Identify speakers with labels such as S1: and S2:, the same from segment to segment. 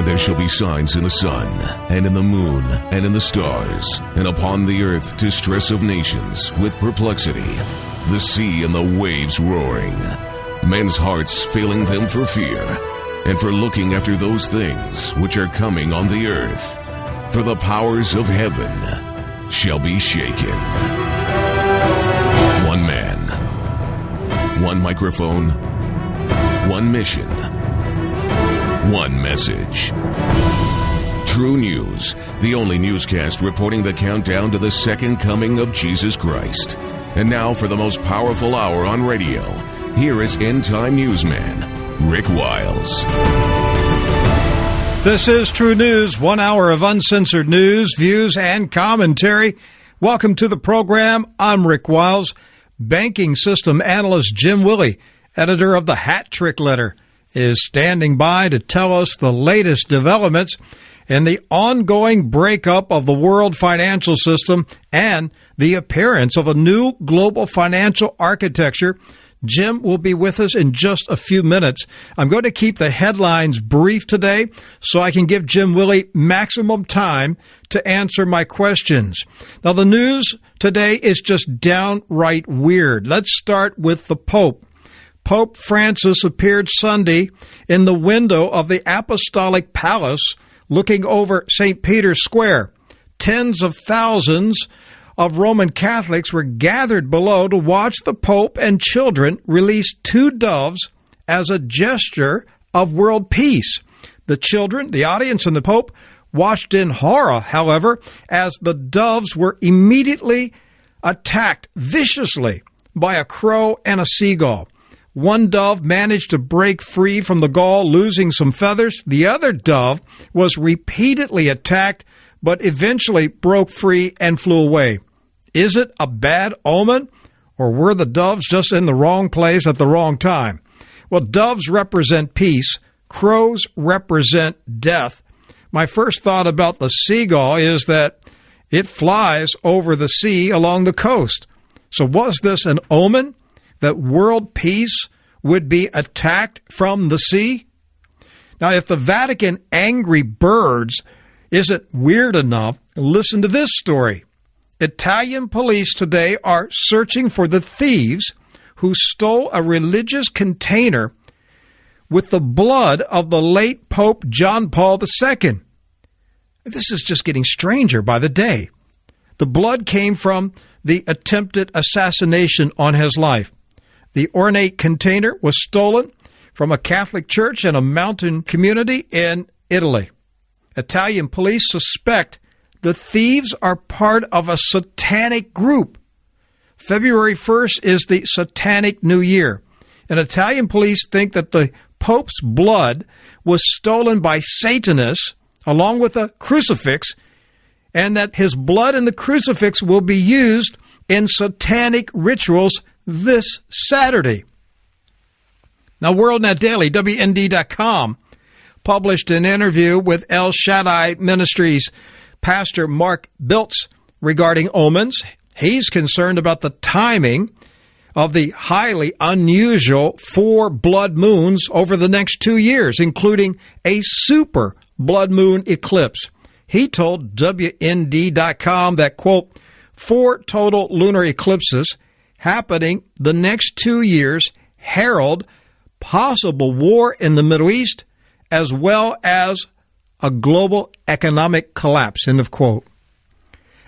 S1: And there shall be signs in the sun, and in the moon, and in the stars, and upon the earth distress of nations, with perplexity, the sea and the waves roaring, men's hearts failing them for fear, and for looking after those things which are coming on the earth. For the powers of heaven shall be shaken. One man, one microphone, one mission, one message. TRU News, the only newscast reporting the countdown to the second coming of Jesus Christ. And now for the most powerful hour on radio, here is end-time newsman Rick Wiles.
S2: This is TRU News, 1 hour of uncensored news, views, and commentary. Welcome to the program. I'm Rick Wiles. Banking system analyst Jim Willie, editor of the Hat Trick Letter, is standing by to tell us the latest developments in the ongoing breakup of the world financial system and the appearance of a new global financial architecture. Jim will be with us in just a few minutes. I'm going to keep the headlines brief today so I can give Jim Willie maximum time to answer my questions. Now, the news today is just downright weird. Let's start with the Pope. Pope Francis appeared Sunday in the window of the Apostolic Palace looking over St. Peter's Square. Tens of thousands of Roman Catholics were gathered below to watch the Pope and children release 2 doves as a gesture of world peace. The children, the audience, and the Pope watched in horror, however, as the doves were immediately attacked viciously by a crow and a seagull. One dove managed to break free from the gall, losing some feathers. The other dove was repeatedly attacked, but eventually broke free and flew away. Is it a bad omen, or were the doves just in the wrong place at the wrong time? Well, doves represent peace. Crows represent death. My first thought about the seagull is that it flies over the sea along the coast. So was this an omen that world peace would be attacked from the sea? Now, if the Vatican angry birds isn't weird enough, listen to this story. Italian police today are searching for the thieves who stole a religious container with the blood of the late Pope John Paul II. This is just getting stranger by the day. The blood came from the attempted assassination on his life. The ornate container was stolen from a Catholic church in a mountain community in Italy. Italian police suspect the thieves are part of a satanic group. February 1st is the Satanic New Year, and Italian police think that the Pope's blood was stolen by Satanists along with a crucifix, and that his blood and the crucifix will be used in satanic rituals this Saturday. Now, WorldNet Daily, WND.com, published an interview with El Shaddai Ministries Pastor Mark Biltz regarding omens. He's concerned about the timing of the highly unusual 4 blood moons over the next 2 years, including a super blood moon eclipse. He told WND.com that, quote, 4 total lunar eclipses happening the next 2 years herald possible war in the Middle East as well as a global economic collapse, end of quote.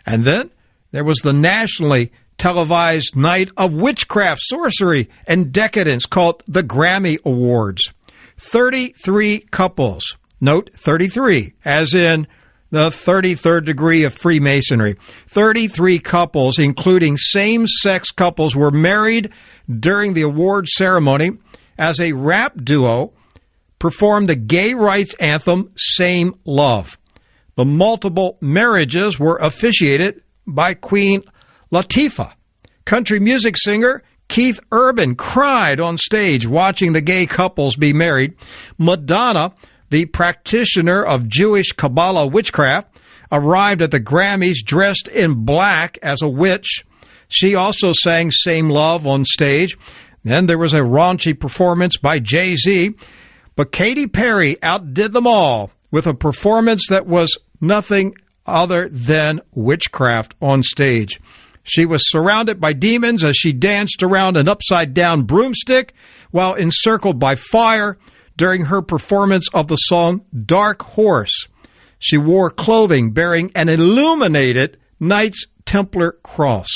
S2: And then there was the nationally televised night of witchcraft, sorcery, and decadence called the Grammy Awards. 33 couples, note 33, as in the 33rd degree of Freemasonry. 33 couples, including same-sex couples, were married during the award ceremony as a rap duo performed the gay rights anthem, Same Love. The multiple marriages were officiated by Queen Latifah. Country music singer Keith Urban cried on stage watching the gay couples be married. Madonna, the practitioner of Jewish Kabbalah witchcraft, arrived at the Grammys dressed in black as a witch. She also sang Same Love on stage. Then there was a raunchy performance by Jay-Z. But Katy Perry outdid them all with a performance that was nothing other than witchcraft on stage. She was surrounded by demons as she danced around an upside-down broomstick while encircled by fire during her performance of the song Dark Horse. She wore clothing bearing an illuminated Knights Templar cross.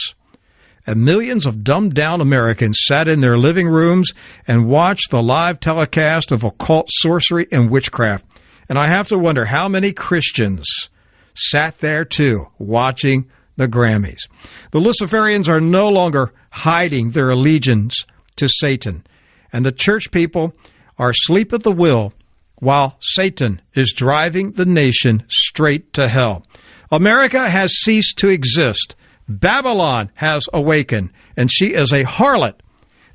S2: And millions of dumbed-down Americans sat in their living rooms and watched the live telecast of occult sorcery and witchcraft. And I have to wonder how many Christians sat there, too, watching the Grammys. The Luciferians are no longer hiding their allegiance to Satan, and the church people are asleep at the wheel while Satan is driving the nation straight to hell. America has ceased to exist. Babylon has awakened, and she is a harlot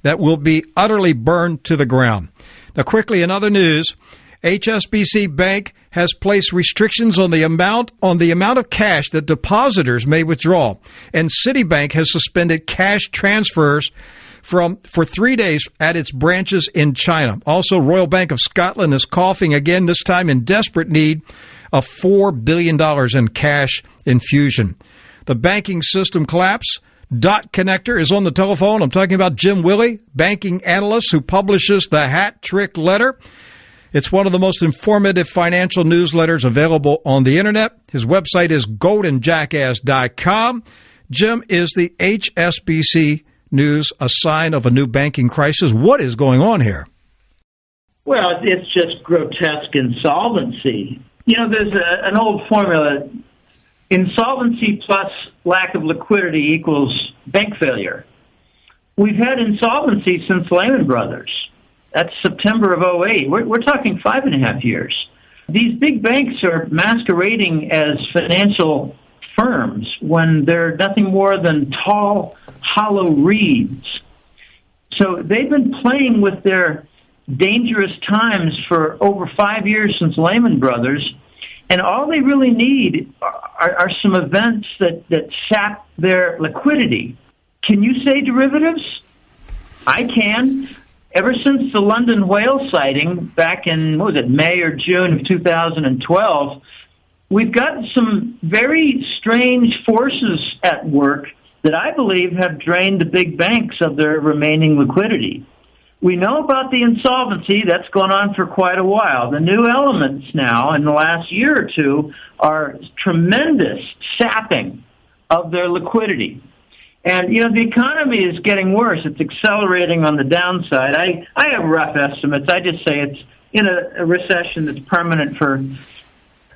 S2: that will be utterly burned to the ground. Now, quickly, in other news, HSBC Bank has placed restrictions on the amount of cash that depositors may withdraw, and Citibank has suspended cash transfers for 3 days at its branches in China. Also, Royal Bank of Scotland is coughing again, this time in desperate need of $4 billion in cash infusion. The banking system collapse. Dot Connector is on the telephone. I'm talking about Jim Willie, banking analyst who publishes the Hat Trick Letter. It's one of the most informative financial newsletters available on the internet. His website is goldenjackass.com. Jim, is the HSBC news a sign of a new banking crisis? What is going on here?
S3: Well, it's just grotesque insolvency. You know, there's an old formula. Insolvency plus lack of liquidity equals bank failure. We've had insolvency since Lehman Brothers. That's September of '08. We're talking 5.5 years. These big banks are masquerading as financial firms when they're nothing more than tall, hollow reeds. So they've been playing with their dangerous times for over 5 years since Lehman Brothers, and all they really need are some events that sap their liquidity. Can you say derivatives? I can. Ever since the London whale sighting back in, May or June of 2012, we've got some very strange forces at work that I believe have drained the big banks of their remaining liquidity. We know about the insolvency. That's gone on for quite a while. The new elements now in the last year or two are tremendous sapping of their liquidity. And, you know, the economy is getting worse. It's accelerating on the downside. I have rough estimates. I just say it's in a recession that's permanent for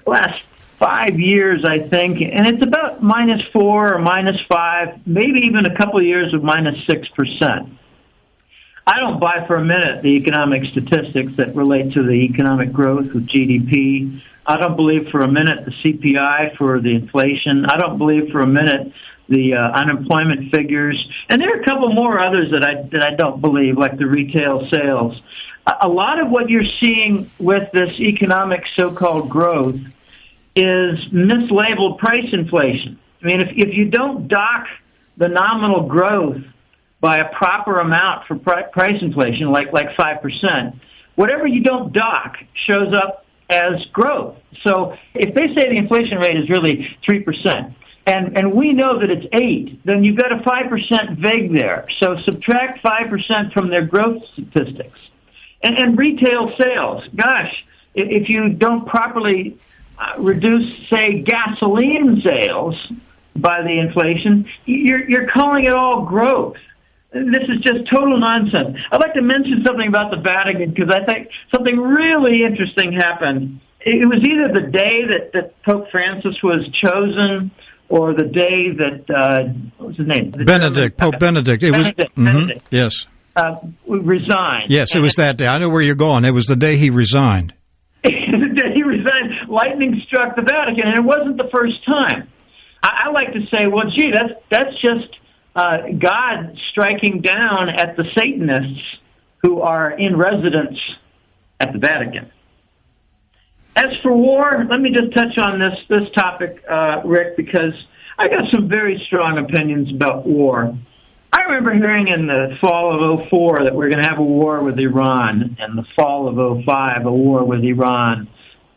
S3: the last 5 years, I think. And it's about -4 or -5, maybe even a couple of years of -6%. I don't buy for a minute the economic statistics that relate to the economic growth of GDP. I don't believe for a minute the CPI for the inflation. I don't believe for a minute the unemployment figures. And there are a couple more others that I don't believe, like the retail sales. A lot of what you're seeing with this economic so-called growth is mislabeled price inflation. I mean, if you don't dock the nominal growth by a proper amount for price inflation, like 5%, whatever you don't dock shows up as growth. So if they say the inflation rate is really 3%, and we know that it's 8, then you've got a 5% vig there. So subtract 5% from their growth statistics. And retail sales, gosh, if you don't properly reduce, say, gasoline sales by the inflation, you're calling it all growth. This is just total nonsense. I'd like to mention something about the Vatican because I think something really interesting happened. It was either the day that Pope Francis was chosen or the day that, what was his name?
S2: Pope Benedict. It was Benedict. Yes.
S3: Resigned.
S2: Yes, it was that day. I know where you're going. It was the day he resigned.
S3: The day he resigned, lightning struck the Vatican, and it wasn't the first time. I like to say, well, gee, that's just God striking down at the Satanists who are in residence at the Vatican. As for war, let me just touch on this topic, Rick, because I got some very strong opinions about war. I remember hearing in the fall of '04 that we're going to have a war with Iran, and the fall of '05 a war with Iran.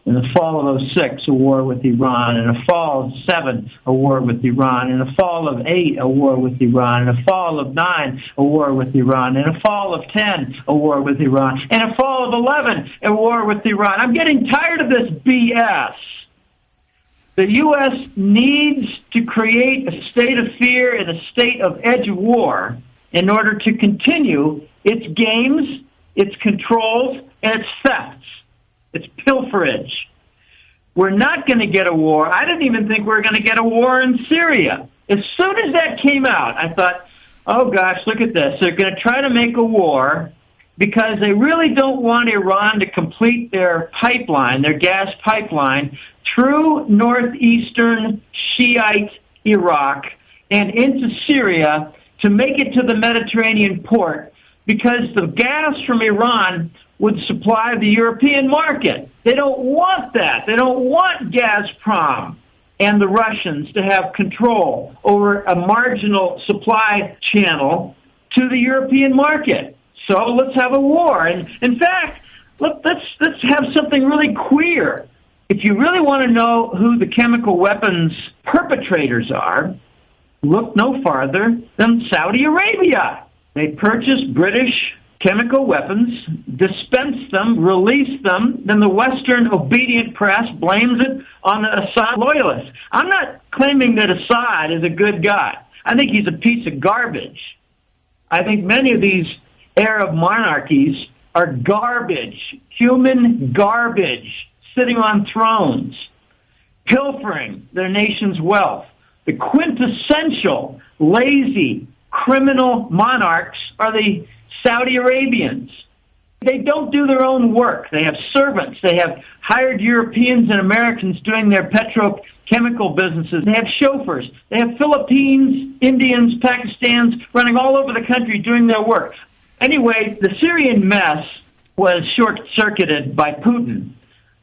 S3: In the fall of '06, a war with Iran. In the fall of '07, a war with Iran. In the fall of '08, a war with Iran. In the fall of '09, a war with Iran. In the fall of '10, a war with Iran. In the fall of '11, a war with Iran. I'm getting tired of this BS. The U.S. needs to create a state of fear and a state of edge of war in order to continue its games, its controls, and its thefts. It's pilferage. We're not going to get a war. I didn't even think we were going to get a war in Syria. As soon as that came out, I thought, oh gosh, look at this. They're going to try to make a war because they really don't want Iran to complete their pipeline, their gas pipeline, through northeastern Shiite Iraq and into Syria to make it to the Mediterranean port, because the gas from Iran would supply the European market. They don't want that. They don't want Gazprom and the Russians to have control over a marginal supply channel to the European market. So let's have a war. And in fact, look, let's have something really queer. If you really want to know who the chemical weapons perpetrators are, look no farther than Saudi Arabia. They purchased British chemical weapons, dispensed them, released them, then the Western obedient press blames it on the Assad loyalists. I'm not claiming that Assad is a good guy. I think he's a piece of garbage. I think many of these Arab monarchies are garbage, human garbage, sitting on thrones, pilfering their nation's wealth. The quintessential lazy criminal monarchs are the Saudi Arabians. They don't do their own work. They have servants. They have hired Europeans and Americans doing their petrochemical businesses. They have chauffeurs. They have Philippines, Indians, Pakistans running all over the country doing their work. Anyway, the Syrian mess was short-circuited by Putin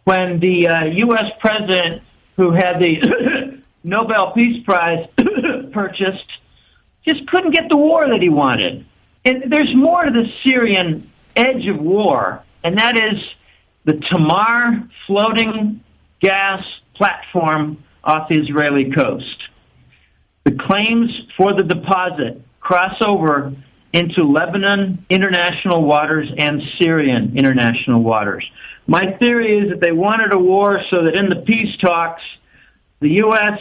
S3: when the U.S. president, who had the Nobel Peace Prize purchased, just couldn't get the war that he wanted. And there's more to the Syrian edge of war, and that is the Tamar floating gas platform off the Israeli coast. The claims for the deposit cross over into Lebanon international waters and Syrian international waters. My theory is that they wanted a war so that in the peace talks, the U.S.,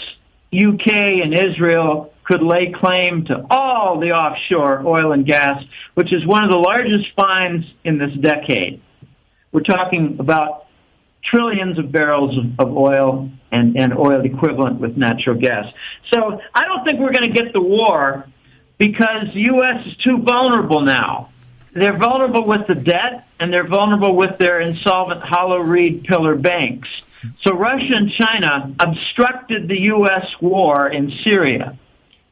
S3: UK, and Israel could lay claim to all the offshore oil and gas, which is one of the largest finds in this decade. We're talking about trillions of barrels of oil and oil equivalent with natural gas. So I don't think we're going to get the war because the U.S. is too vulnerable now. They're vulnerable with the debt, and they're vulnerable with their insolvent hollow reed pillar banks. So Russia and China obstructed the U.S. war in Syria.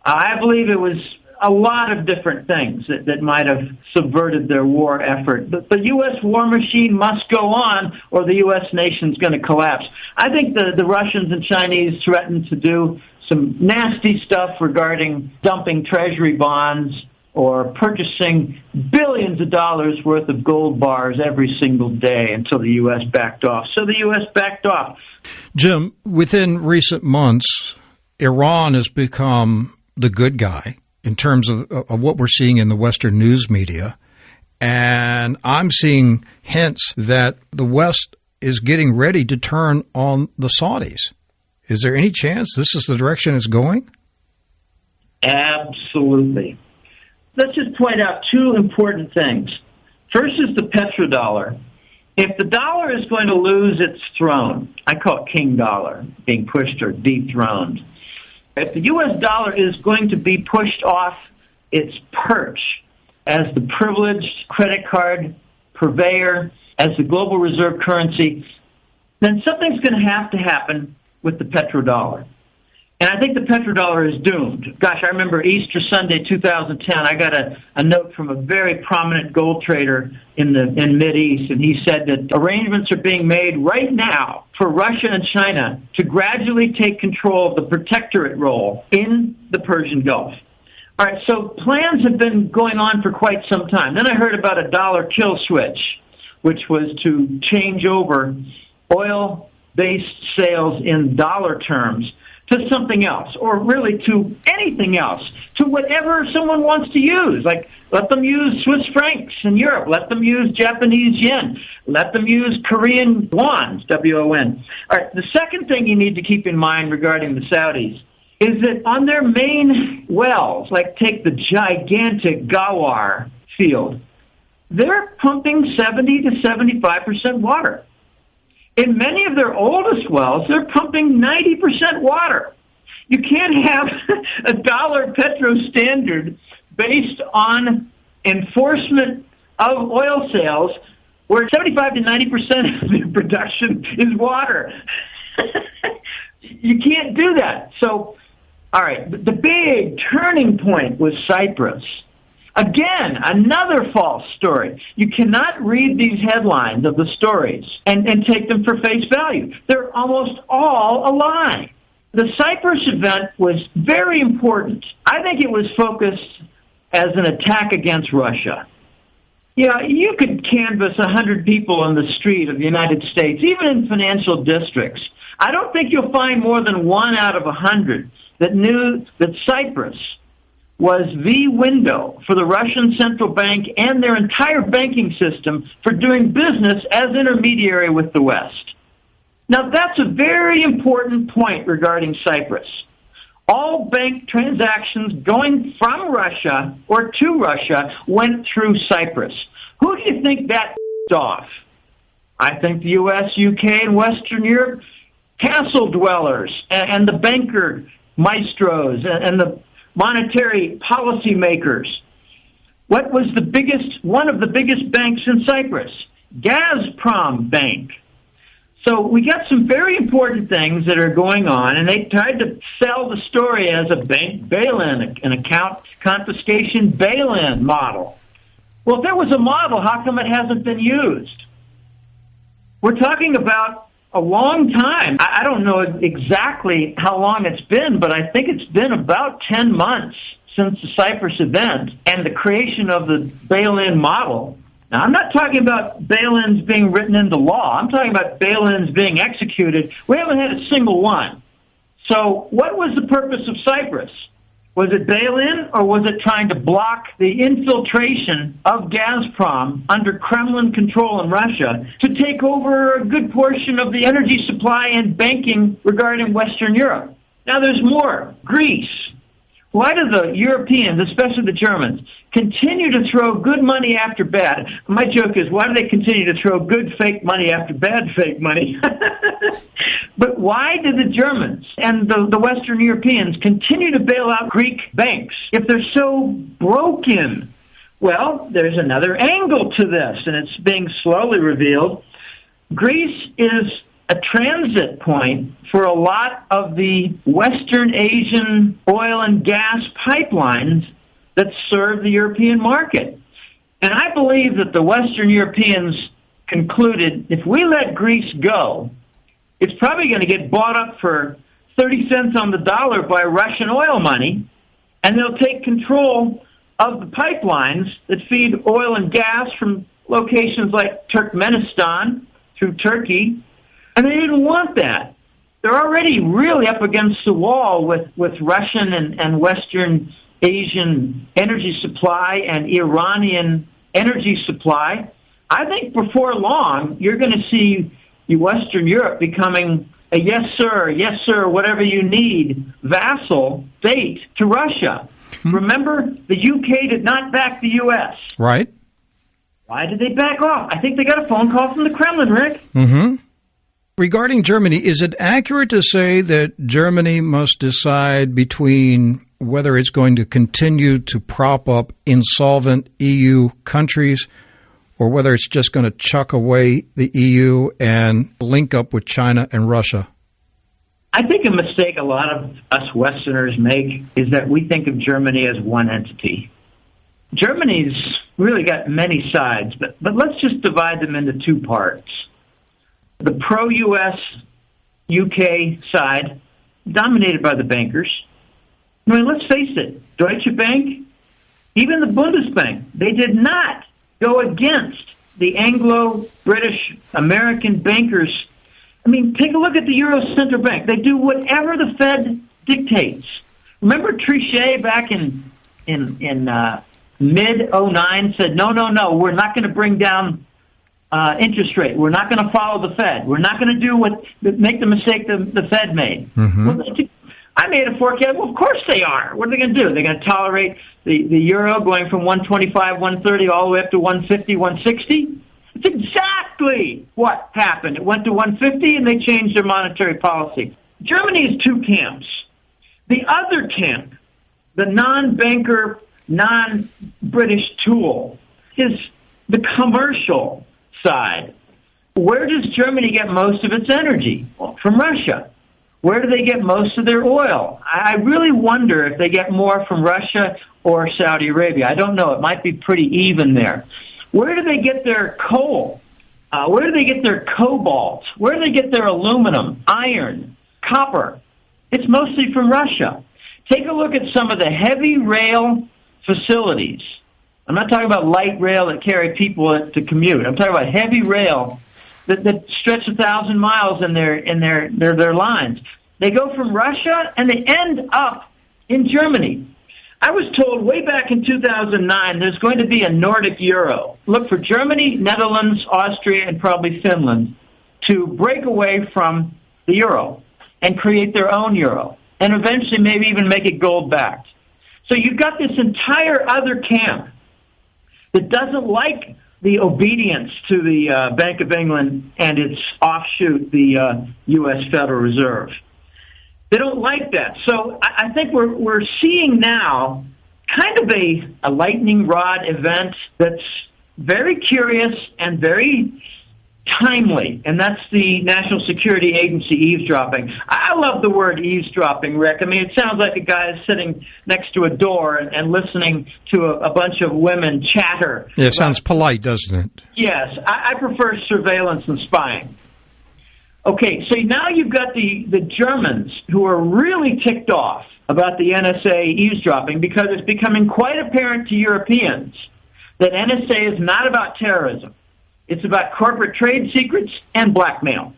S3: I believe it was a lot of different things that might have subverted their war effort. But the U.S. war machine must go on, or the U.S. nation's going to collapse. I think the Russians and Chinese threatened to do some nasty stuff regarding dumping treasury bonds or purchasing billions of dollars worth of gold bars every single day until the U.S. backed off. So the U.S. backed off.
S2: Jim, within recent months, Iran has become the good guy in terms of what we're seeing in the Western news media. And I'm seeing hints that the West is getting ready to turn on the Saudis. Is there any chance this is the direction it's going?
S3: Absolutely. Let's just point out two important things. First is the petrodollar. If the dollar is going to lose its throne, I call it king dollar, being pushed or dethroned. If the U.S. dollar is going to be pushed off its perch as the privileged credit card purveyor, as the global reserve currency, then something's going to happen with the petrodollar. And I think the petrodollar is doomed. Gosh, I remember Easter Sunday 2010, I got a note from a very prominent gold trader in Mideast, and he said that arrangements are being made right now for Russia and China to gradually take control of the protectorate role in the Persian Gulf. All right, so plans have been going on for quite some time. Then I heard about a dollar kill switch, which was to change over oil based sales in dollar terms to something else, or really to anything else, to whatever someone wants to use. Like, let them use Swiss francs in Europe. Let them use Japanese yen. Let them use Korean won, W-O-N. All right, the second thing you need to keep in mind regarding the Saudis is that on their main wells, like take the gigantic Gawar field, they're pumping 70 to 75% water. In many of their oldest wells, they're pumping 90% water. You can't have a dollar petro standard based on enforcement of oil sales where 75 to 90% of the production is water. You can't do that. So, all right, the big turning point was Cyprus. Again, another false story. You cannot read these headlines of the stories and take them for face value. They're almost all a lie. The Cyprus event was very important. I think it was focused as an attack against Russia. Yeah, you could canvass 100 people on the street of the United States, even in financial districts. I don't think you'll find more than 1 out of 100 that knew that Cyprus was the window for the Russian central bank and their entire banking system for doing business as intermediary with the West. Now, that's a very important point regarding Cyprus. All bank transactions going from Russia or to Russia went through Cyprus. Who do you think that off? I think the U.S., U.K., and Western Europe, castle dwellers, and the banker maestros, and the monetary policy makers. What was one of the biggest banks in Cyprus? Gazprom Bank. So we got some very important things that are going on, and they tried to sell the story as a bank bail-in, an account confiscation bail-in model. Well, if there was a model, how come it hasn't been used? We're talking about a long time. I don't know exactly how long it's been, but I think it's been about 10 months since the Cyprus event and the creation of the bail-in model. Now, I'm not talking about bail-ins being written into law. I'm talking about bail-ins being executed. We haven't had a single one. So what was the purpose of Cyprus? Was it bail-in, or was it trying to block the infiltration of Gazprom under Kremlin control in Russia to take over a good portion of the energy supply and banking regarding Western Europe? Now, there's more. Greece. Why do the Europeans, especially the Germans, continue to throw good money after bad? My joke is, why do they continue to throw good fake money after bad fake money? But why do the Germans and the Western Europeans continue to bail out Greek banks if they're so broken? Well, there's another angle to this, and it's being slowly revealed. Greece is a transit point for a lot of the Western Asian oil and gas pipelines that serve the European market. And I believe that the Western Europeans concluded, if we let Greece go, it's probably going to get bought up for 30 cents on the dollar by Russian oil money, and they'll take control of the pipelines that feed oil and gas from locations like Turkmenistan through Turkey. And they didn't want that. They're already really up against the wall with Russian and Western Asian energy supply and Iranian energy supply. I think before long, you're going to see Western Europe becoming a yes, sir, whatever you need, vassal state to Russia. Remember, the UK did not back the U.S.
S2: Right.
S3: Why did they back off? I think they got a phone call from the Kremlin, Rick.
S2: Mm-hmm. Regarding Germany, is it accurate to say that Germany must decide between whether it's going to continue to prop up insolvent EU countries or whether it's just going to chuck away the EU and link up with China and Russia?
S3: I think a mistake a lot of us Westerners make is that we think of Germany as one entity. Germany's really got many sides, but let's just divide them into two parts. The pro-U.S. UK side, dominated by the bankers. I mean, let's face it, Deutsche Bank, even the Bundesbank, they did not go against the Anglo-British American bankers' I mean, take a look at the Euro Central Bank. They do whatever the Fed dictates. Remember Trichet back in mid-09 said, no, we're not going to bring down interest rate. We're not going to follow the Fed. We're not going to make the mistake the Fed made.
S2: Mm-hmm.
S3: Well, I made a forecast. Well, of course they are. What are they going to do? They're going to tolerate the euro going from 125, 130 all the way up to 150, 160? It's exactly what happened. It went to 150 and they changed their monetary policy. Germany is two camps. The other camp, the non-banker, non-British tool, is the commercial side. Where does Germany get most of its energy? Well, from Russia. Where do they get most of their oil? I really wonder if they get more from Russia or Saudi Arabia. I don't know. It might be pretty even there. Where do they get their coal? Where do they get their cobalt? Where do they get their aluminum, iron, copper? It's mostly from Russia. Take a look at some of the heavy rail facilities. I'm not talking about light rail that carry people to commute. I'm talking about heavy rail that stretch 1,000 miles in their lines. They go from Russia and they end up in Germany. I was told way back in 2009 there's going to be a Nordic euro. Look for Germany, Netherlands, Austria, and probably Finland to break away from the euro and create their own euro, and eventually maybe even make it gold-backed. So you've got this entire other camp that doesn't like the obedience to the Bank of England and its offshoot, the U.S. Federal Reserve. They don't like that. So I think we're seeing now kind of a lightning rod event that's very curious and very timely, and that's the National Security Agency eavesdropping. I love the word eavesdropping, Rick. I mean, it sounds like a guy is sitting next to a door and listening to a bunch of women chatter.
S2: Yeah, it sounds polite, doesn't it? Yes.
S3: I prefer surveillance and spying. Okay, so now you've got the Germans who are really ticked off about the NSA eavesdropping because it's becoming quite apparent to Europeans that NSA is not about terrorism. It's about corporate trade secrets and blackmail.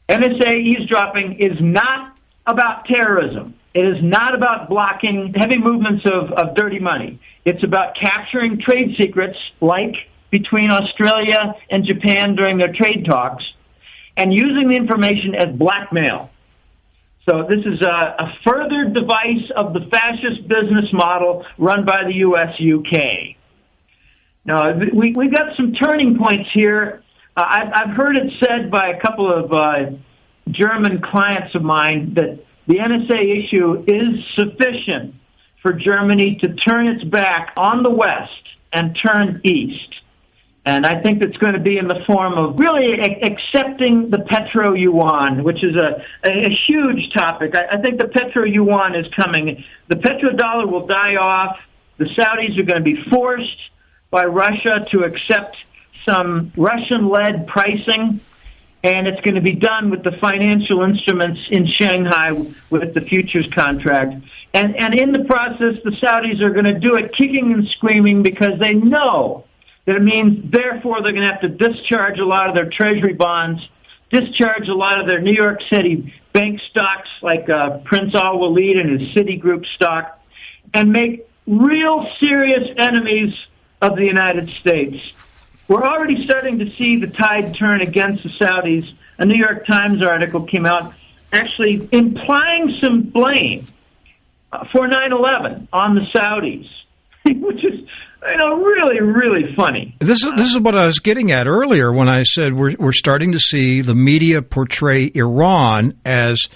S3: NSA eavesdropping is not about terrorism. It is not about blocking heavy movements of dirty money. It's about capturing trade secrets, like between Australia and Japan during their trade talks, and using the information as blackmail. So this is a further device of the fascist business model run by the U.S.-UK. Now, we've got some turning points here. I've heard it said by a couple of German clients of mine that the NSA issue is sufficient for Germany to turn its back on the West and turn east. And I think it's going to be in the form of really accepting the petro-yuan, which is a huge topic. I think the petro-yuan is coming. The petrodollar will die off. The Saudis are going to be forced by Russia to accept some Russian-led pricing, and it's going to be done with the financial instruments in Shanghai with the futures contract. And in the process, the Saudis are going to do it kicking and screaming because they know that it means, therefore, they're going to have to discharge a lot of their treasury bonds, discharge a lot of their New York City bank stocks like Prince Al-Walid and his Citigroup stock, and make real serious enemies of the United States. We're already starting to see the tide turn against the Saudis. A New York Times article came out actually implying some blame for 9/11 on the Saudis, which is, really, really funny.
S2: This is what I was getting at earlier when I said we're starting to see the media portray Iran as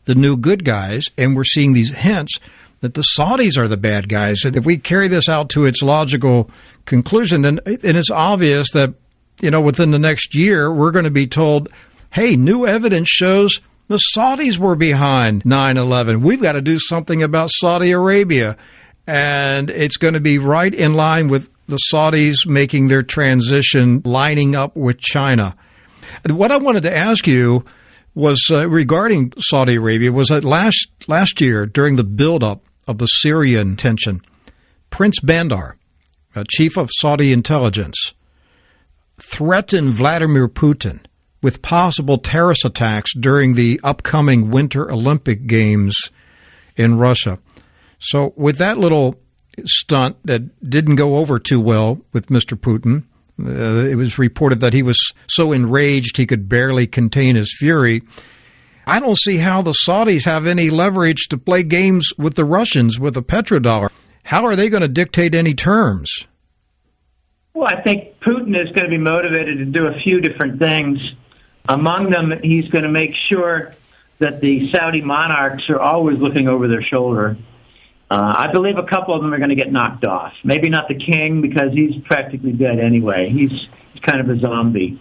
S2: the new good guys, and we're seeing these hints that the Saudis are the bad guys. And if we carry this out to its logical conclusion, then it's obvious that, within the next year, we're going to be told, hey, new evidence shows the Saudis were behind 9/11. We've got to do something about Saudi Arabia. And it's going to be right in line with the Saudis making their transition, lining up with China. What I wanted to ask you was regarding Saudi Arabia was that last year, during the buildup of the Syrian tension, Prince Bandar, chief of Saudi intelligence, threatened Vladimir Putin with possible terrorist attacks during the upcoming Winter Olympic Games in Russia. So with that little stunt that didn't go over too well with Mr. Putin, it was reported that he was so enraged he could barely contain his fury. I don't see how the Saudis have any leverage to play games with the Russians with a petrodollar. How are they going to dictate any terms?
S3: Well, I think Putin is going to be motivated to do a few different things. Among them, he's going to make sure that the Saudi monarchs are always looking over their shoulder. I believe a couple of them are going to get knocked off. Maybe not the king, because he's practically dead anyway. He's kind of a zombie.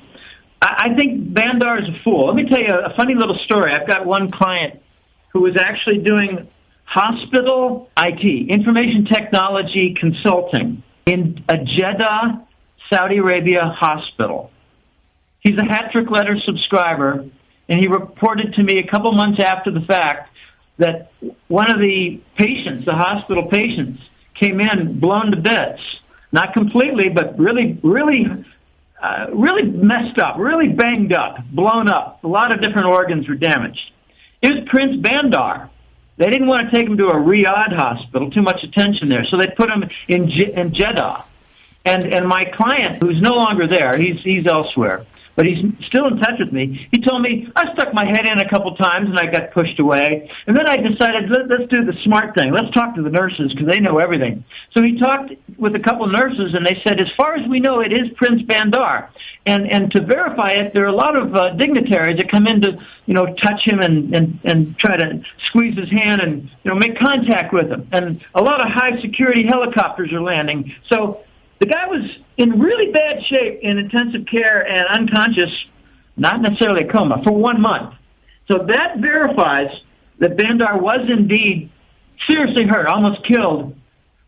S3: I think Bandar is a fool. Let me tell you a funny little story. I've got one client who was actually doing hospital IT, information technology consulting, in a Jeddah, Saudi Arabia hospital. He's a hat-trick letter subscriber, and he reported to me a couple months after the fact that one of the patients, the hospital patients, came in blown to bits. Not completely, but really messed up, really banged up, blown up. A lot of different organs were damaged. It was Prince Bandar. They didn't want to take him to a Riyadh hospital, too much attention there, so they put him in Jeddah. And my client, who's no longer there, he's elsewhere, but he's still in touch with me. He told me, I stuck my head in a couple times and I got pushed away. And then I decided, let's do the smart thing. Let's talk to the nurses because they know everything. So he talked with a couple nurses and they said, as far as we know, it is Prince Bandar. And to verify it, there are a lot of dignitaries that come in to, touch him and try to squeeze his hand and, make contact with him. And a lot of high security helicopters are landing. So the guy was in really bad shape in intensive care and unconscious, not necessarily a coma, for 1 month. So that verifies that Bandar was indeed seriously hurt, almost killed,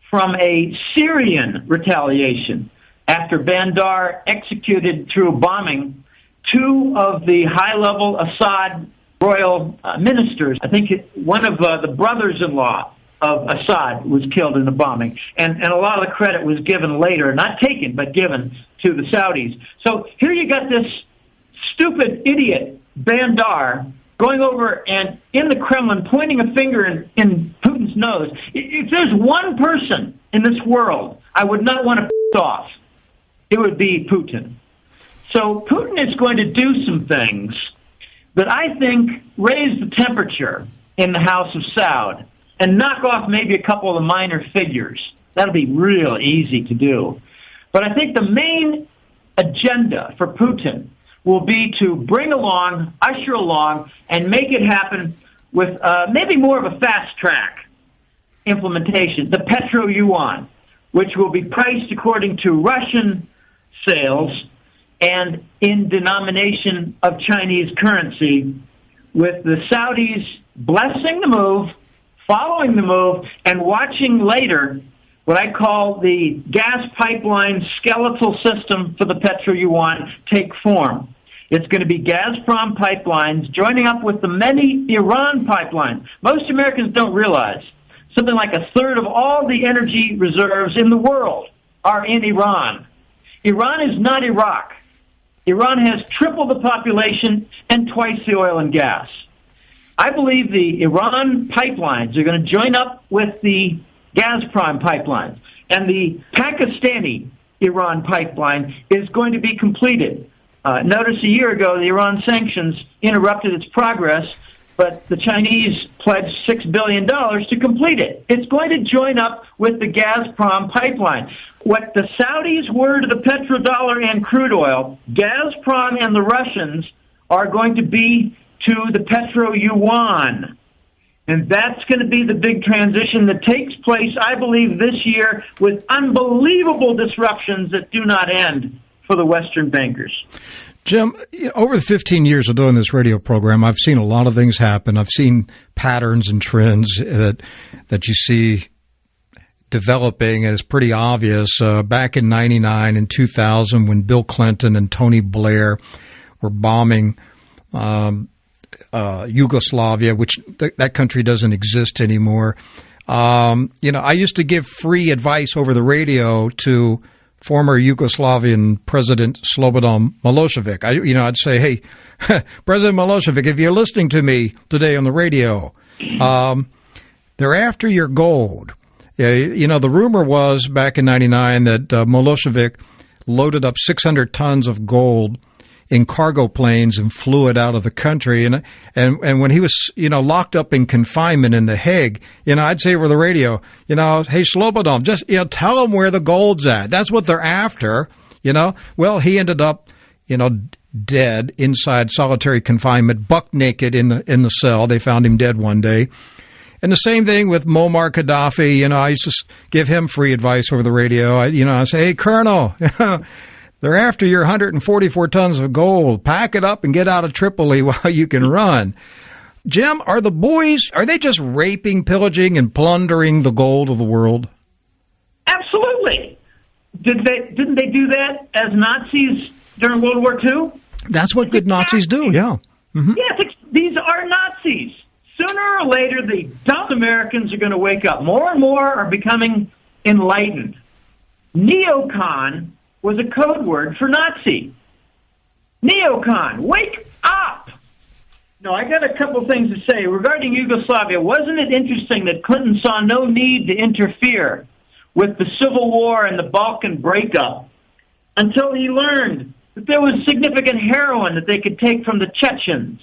S3: from a Syrian retaliation after Bandar executed through bombing 2 of the high-level Assad royal ministers. I think one of the brothers-in-law of Assad was killed in the bombing. And a lot of the credit was given later, not taken, but given to the Saudis. So here you got this stupid idiot, Bandar, going over and in the Kremlin pointing a finger in Putin's nose. If there's one person in this world I would not want to piss off, it would be Putin. So Putin is going to do some things that I think raise the temperature in the House of Saud and knock off maybe a couple of the minor figures. That'll be real easy to do. But I think the main agenda for Putin will be to bring along, usher along, and make it happen with maybe more of a fast-track implementation, the petro-yuan, which will be priced according to Russian sales and in denomination of Chinese currency, with the Saudis blessing the move, following the move, and watching later what I call the gas pipeline skeletal system for the petro-yuan take form. It's going to be Gazprom pipelines joining up with the many Iran pipelines. Most Americans don't realize something like a third of all the energy reserves in the world are in Iran. Iran is not Iraq. Iran has triple the population and twice the oil and gas. I believe the Iran pipelines are going to join up with the Gazprom pipelines, and the Pakistani Iran pipeline is going to be completed. Notice a year ago, the Iran sanctions interrupted its progress, but the Chinese pledged $6 billion to complete it. It's going to join up with the Gazprom pipeline. What the Saudis were to the petrodollar and crude oil, Gazprom and the Russians are going to be to the petro-yuan. And that's going to be the big transition that takes place, I believe, this year with unbelievable disruptions that do not end for the Western bankers.
S2: Jim, over the 15 years of doing this radio program, I've seen a lot of things happen. I've seen patterns and trends that you see developing, and it's pretty obvious. Back in 99 and 2000, when Bill Clinton and Tony Blair were bombing Yugoslavia, which that country doesn't exist anymore. I used to give free advice over the radio to former Yugoslavian President Slobodan Milosevic. I'd say, hey, President Milosevic, if you're listening to me today on the radio, they're after your gold. The rumor was back in 99 that Milosevic loaded up 600 tons of gold in cargo planes and flew it out of the country. And when he was, locked up in confinement in The Hague, I'd say over the radio, hey, Slobodan, just, tell them where the gold's at. That's what they're after, Well, he ended up, dead inside solitary confinement, buck naked in the cell. They found him dead one day. And the same thing with Muammar Gaddafi. I used to give him free advice over the radio. I say, hey, Colonel, they're after your 144 tons of gold. Pack it up and get out of Tripoli while you can run. Jim, are the boys, are they just raping, pillaging, and plundering the gold of the world?
S3: Absolutely. Didn't they do that as Nazis during World War II?
S2: That's what good Nazis do, yeah. Mm-hmm.
S3: Yes, these are Nazis. Sooner or later, the dumb Americans are going to wake up. More and more are becoming enlightened. Neocon was a code word for Nazi. Neocon, wake up! No, I got a couple things to say. Regarding Yugoslavia, wasn't it interesting that Clinton saw no need to interfere with the Civil War and the Balkan breakup until he learned that there was significant heroin that they could take from the Chechens?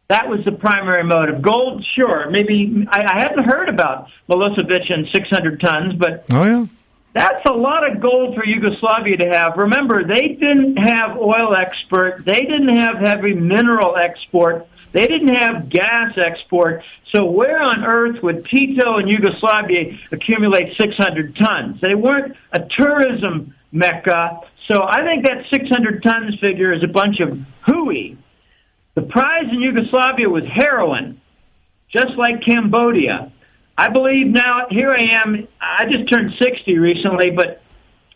S3: That was the primary motive. Gold, sure. Maybe I haven't heard about Milosevic and 600 tons, but that's a lot of gold for Yugoslavia to have. Remember, they didn't have oil export. They didn't have heavy mineral export. They didn't have gas export. So where on earth would Tito and Yugoslavia accumulate 600 tons? They weren't a tourism mecca. So I think that 600 tons figure is a bunch of hooey. The prize in Yugoslavia was heroin, just like Cambodia. I believe now, here I am, I just turned 60 recently, but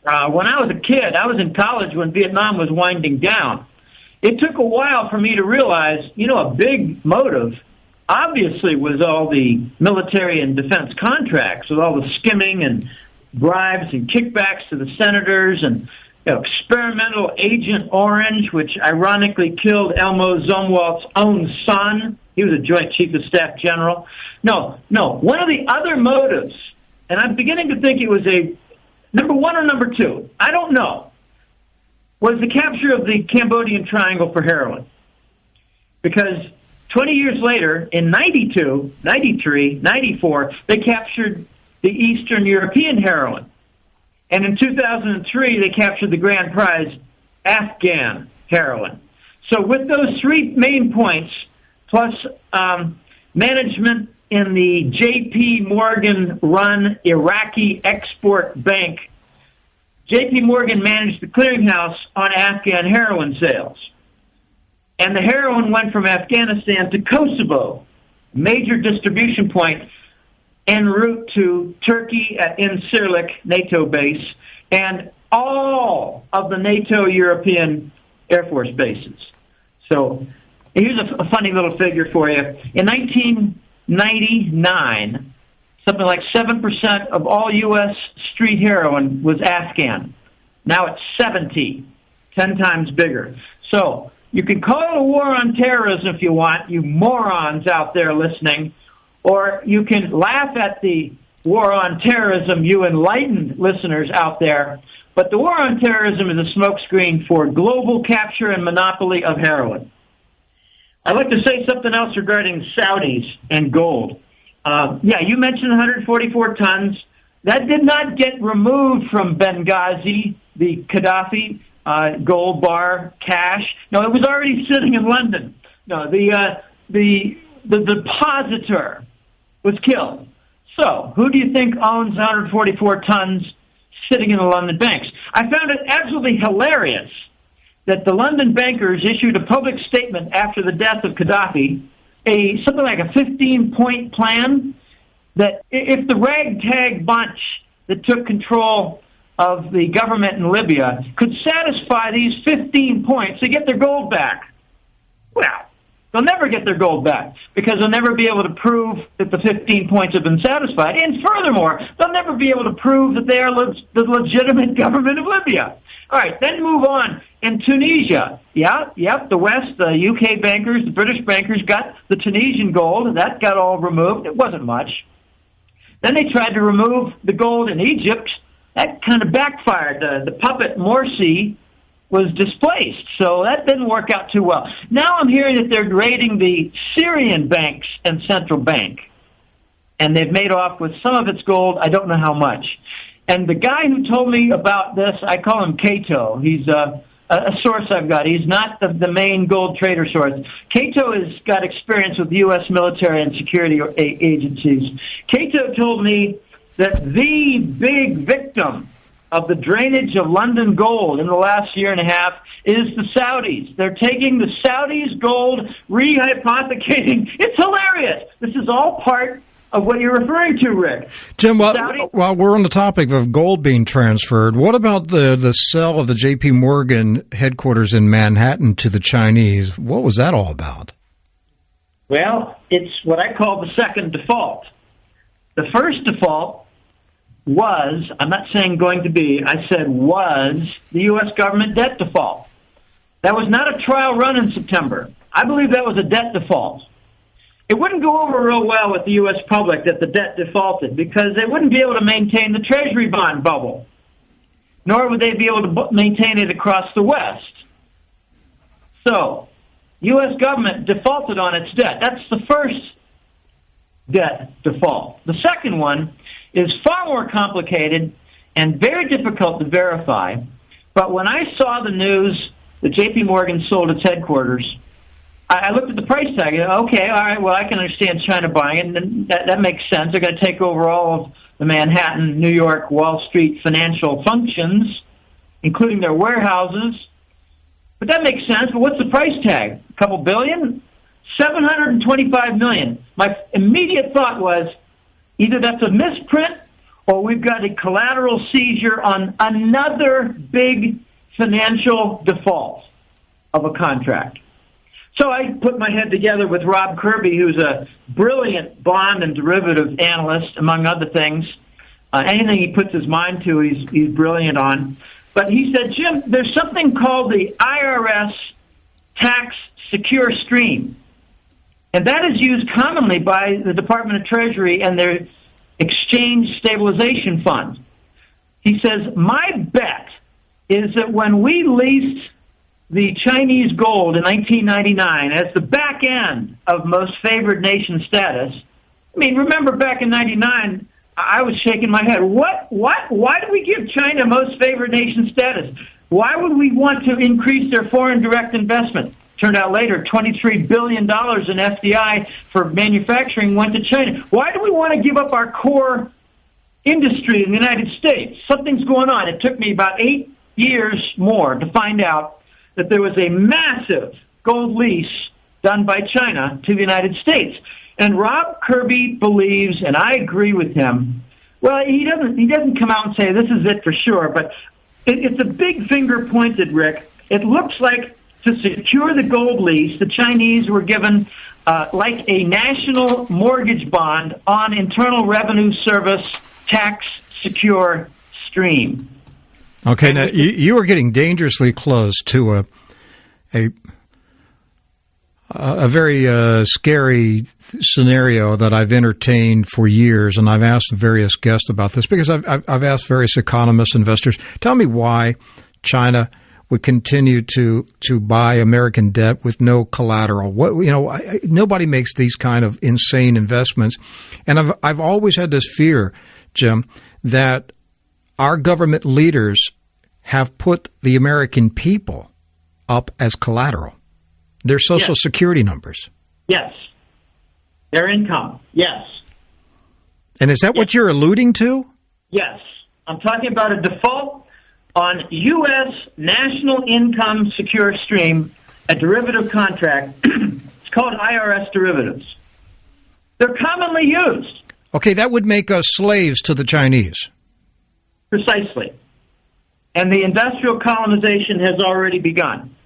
S3: when I was a kid, I was in college when Vietnam was winding down. It took a while for me to realize, a big motive obviously was all the military and defense contracts with all the skimming and bribes and kickbacks to the senators and experimental Agent Orange, which ironically killed Elmo Zumwalt's own son. He was a Joint Chief of Staff General. No. One of the other motives, and I'm beginning to think it was a number one or number two, I don't know, was the capture of the Cambodian Triangle for heroin. Because 20 years later, in 92, 93, 94, they captured the Eastern European heroin. And in 2003, they captured the grand prize, Afghan heroin. So with those three main points, plus management in the J.P. Morgan-run Iraqi Export Bank, J.P. Morgan managed the clearinghouse on Afghan heroin sales. And the heroin went from Afghanistan to Kosovo, major distribution point, en route to Turkey at Incirlik NATO base, and all of the NATO European Air Force bases. So here's a funny little figure for you. In 1999, something like 7% of all U.S. street heroin was Afghan. Now it's 70, 10 times bigger. So you can call it a war on terrorism if you want, you morons out there listening, or you can laugh at the war on terrorism, you enlightened listeners out there. But the war on terrorism is a smokescreen for global capture and monopoly of heroin. I'd like to say something else regarding Saudis and gold. You mentioned 144 tons. That did not get removed from Benghazi, the Gaddafi gold bar cache. No, it was already sitting in London. No, the depositor was killed. So, who do you think owns 144 tons sitting in the London banks? I found it absolutely hilarious that the London bankers issued a public statement after the death of Gaddafi, something like a 15-point plan, that if the ragtag bunch that took control of the government in Libya could satisfy these 15 points to get their gold back. Well, They'll never get their gold back because they'll never be able to prove that the 15 points have been satisfied. And furthermore, they'll never be able to prove that they are the legitimate government of Libya. All right, then move on. In Tunisia, the West, the UK bankers, the British bankers got the Tunisian gold. That got all removed. It wasn't much. Then they tried to remove the gold in Egypt. That kind of backfired. The puppet Morsi was displaced, so that didn't work out too well. Now I'm hearing that they're raiding the Syrian banks and central bank, and they've made off with some of its gold. I don't know how much. And the guy who told me about this, I call him Cato. He's a source I've got. He's not the main gold trader source. Cato has got experience with U.S. military and security agencies. Cato told me that the big victim of the drainage of London gold in the last year and a half is the Saudis. They're taking the Saudis' gold, rehypothecating. It's hilarious. This is all part of what you're referring to, Rick.
S2: Jim, while we're on the topic of gold being transferred, what about the sale of the J.P. Morgan headquarters in Manhattan to the Chinese? What was that all about?
S3: Well, it's what I call the second default. The first default was, I'm not saying going to be, I said was, the U.S. government debt default. That was not a trial run in September. I believe that was a debt default. It wouldn't go over real well with the U.S. public that the debt defaulted because they wouldn't be able to maintain the Treasury bond bubble, nor would they be able to maintain it across the West. So, U.S. government defaulted on its debt. That's the first debt default. The second one is far more complicated and very difficult to verify. But when I saw the news that J.P. Morgan sold its headquarters, I looked at the price tag. Okay, all right, well, I can understand China buying it, and that makes sense. They're going to take over all of the Manhattan, New York, Wall Street financial functions, including their warehouses. But that makes sense. But what's the price tag? A couple billion? $725 million. My immediate thought was either that's a misprint or we've got a collateral seizure on another big financial default of a contract. So I put my head together with Rob Kirby, who's a brilliant bond and derivative analyst, among other things. Anything he puts his mind to, he's brilliant on. But he said, Jim, there's something called the IRS tax secure stream. And that is used commonly by the Department of Treasury and their exchange stabilization fund. He says, my bet is that when we leased the Chinese gold in 1999 as the back end of most favored nation status, I mean, remember back in 99, I was shaking my head. What? Why do we give China most favored nation status? Why would we want to increase their foreign direct investment? Turned out later, $23 billion in FDI for manufacturing went to China. Why do we want to give up our core industry in the United States? Something's going on. It took me about 8 years more to find out that there was a massive gold lease done by China to the United States. And Rob Kirby believes, and I agree with him, well, he doesn't come out and say this is it for sure, but it's a big finger pointed, Rick. It looks like to secure the gold lease, the Chinese were given like a national mortgage bond on Internal Revenue Service tax secure stream.
S2: Okay, now you are getting dangerously close to a very scary scenario that I've entertained for years, and I've asked various guests about this because I've asked various economists, investors, tell me why China would continue to buy American debt with no collateral. Nobody makes these kind of insane investments, and I've always had this fear, Jim, that our government leaders have put the American people up as collateral. Their Social Security numbers.
S3: Yes. Their income. Yes.
S2: And is that what you're alluding to?
S3: Yes. I'm talking about a default on U.S. national income secure stream, a derivative contract. It's called IRS derivatives. They're commonly used.
S2: Okay, that would make us slaves to the Chinese.
S3: Precisely. And the industrial colonization has already begun.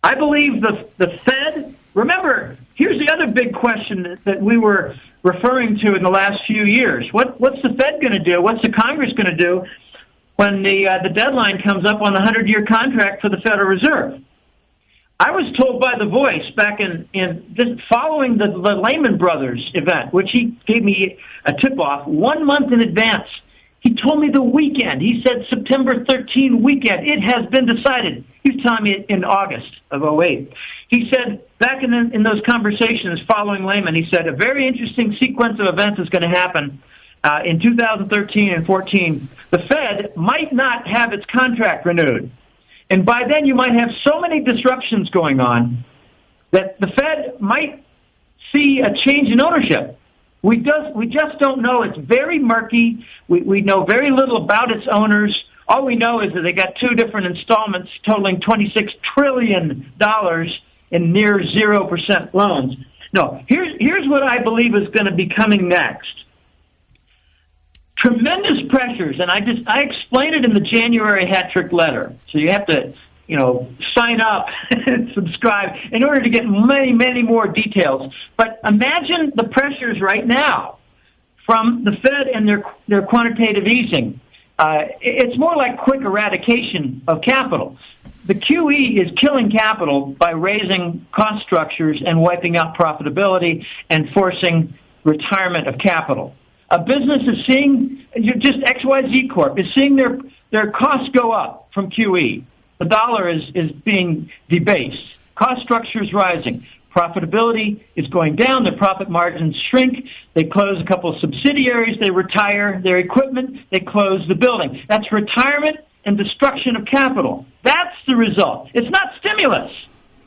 S3: I believe the Fed, remember, here's the other big question that we were referring to in the last few years. What's the Fed going to do? What's the Congress going to do when the deadline comes up on the 100-year contract for the Federal Reserve? I was told by The Voice back in just following the Lehman Brothers event, which he gave me a tip-off 1 month in advance. He told me the weekend. He said September 13 weekend. It has been decided. He was telling me in August of 2008. He said back in those conversations following Lehman, he said a very interesting sequence of events is going to happen in 2013 and 14. The Fed might not have its contract renewed. And by then you might have so many disruptions going on that the Fed might see a change in ownership. We just don't know. It's very murky. We know very little about its owners. All we know is that they got two different installments totaling $26 trillion in near 0% loans. No, here's what I believe is going to be coming next. Tremendous pressures, and I explained it in the January hat trick letter. So you have to, sign up and subscribe in order to get many, many more details. But imagine the pressures right now from the Fed and their quantitative easing. It's more like quick eradication of capital. The QE is killing capital by raising cost structures and wiping out profitability and forcing retirement of capital. A business is seeing, just XYZ Corp, is seeing their costs go up from QE. The dollar is being debased. Cost structure is rising. Profitability is going down. Their profit margins shrink. They close a couple of subsidiaries. They retire their equipment. They close the building. That's retirement and destruction of capital. That's the result. It's not stimulus.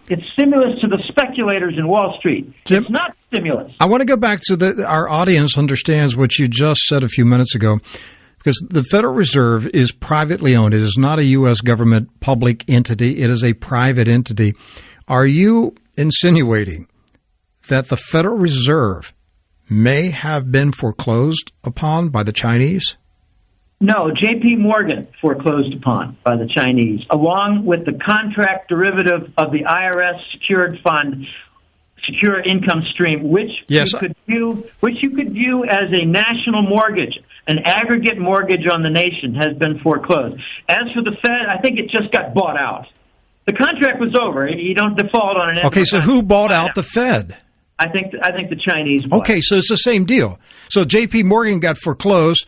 S3: It's stimulus to the speculators in Wall Street.
S2: Jim,
S3: it's not stimulus.
S2: I want to go back to our audience understands what you just said a few minutes ago, because the Federal Reserve is privately owned. It is not a U.S. government public entity. It is a private entity. Are you insinuating that the Federal Reserve may have been foreclosed upon by the Chinese?
S3: No, J.P. Morgan foreclosed upon by the Chinese, along with the contract derivative of the IRS secured fund, secure income stream, which you could view as a national mortgage, an aggregate mortgage on the nation, has been foreclosed. As for the Fed, I think it just got bought out. The contract was over. You don't default on an.
S2: Okay, so who bought out the Fed?
S3: I think the Chinese bought.
S2: Okay, so it's the same deal. So J.P. Morgan got foreclosed,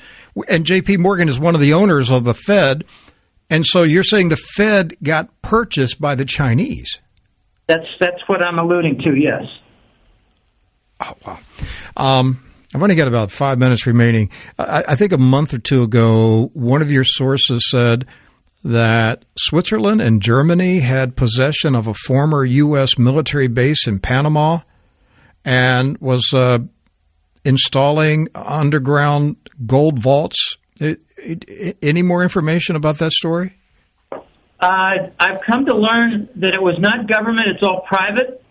S2: and J.P. Morgan is one of the owners of the Fed, and so you're saying the Fed got purchased by the Chinese.
S3: That's what I'm alluding to, yes.
S2: Oh, wow. I've only got about 5 minutes remaining. I think a month or two ago, one of your sources said that Switzerland and Germany had possession of a former U.S. military base in Panama and was installing underground gold vaults. Any more information about that story?
S3: I've come to learn that it was not government; it's all private.